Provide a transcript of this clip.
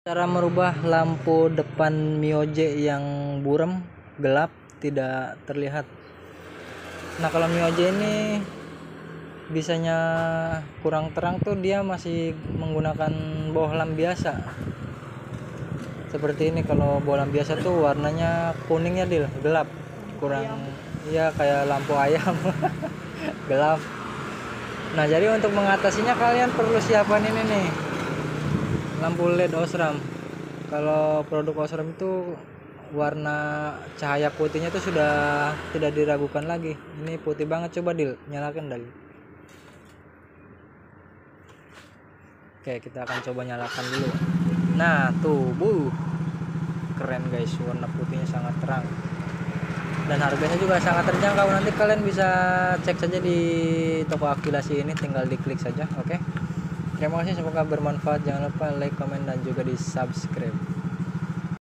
Cara merubah lampu depan Mioje yang buram, gelap, tidak terlihat. Nah, kalau Mioje ini bisanya kurang terang tuh dia masih menggunakan bohlam biasa. Seperti ini, kalau bohlam biasa tuh warnanya kuningnya gelap, kurang ya kayak lampu ayam. Gelap. Nah, jadi untuk mengatasinya kalian perlu siapkan ini nih, lampu LED Osram. Kalau produk Osram itu warna cahaya putihnya itu sudah tidak diragukan lagi. Ini putih banget, coba nyalakan Dil. Oke, kita akan coba nyalakan dulu. Nah, tuh, keren guys, warna putihnya sangat terang. Dan harganya juga sangat terjangkau. Nanti kalian bisa cek saja di toko Akilasi ini, tinggal diklik saja. Oke. Terima kasih, semoga bermanfaat. Jangan lupa like, komen, dan juga di subscribe.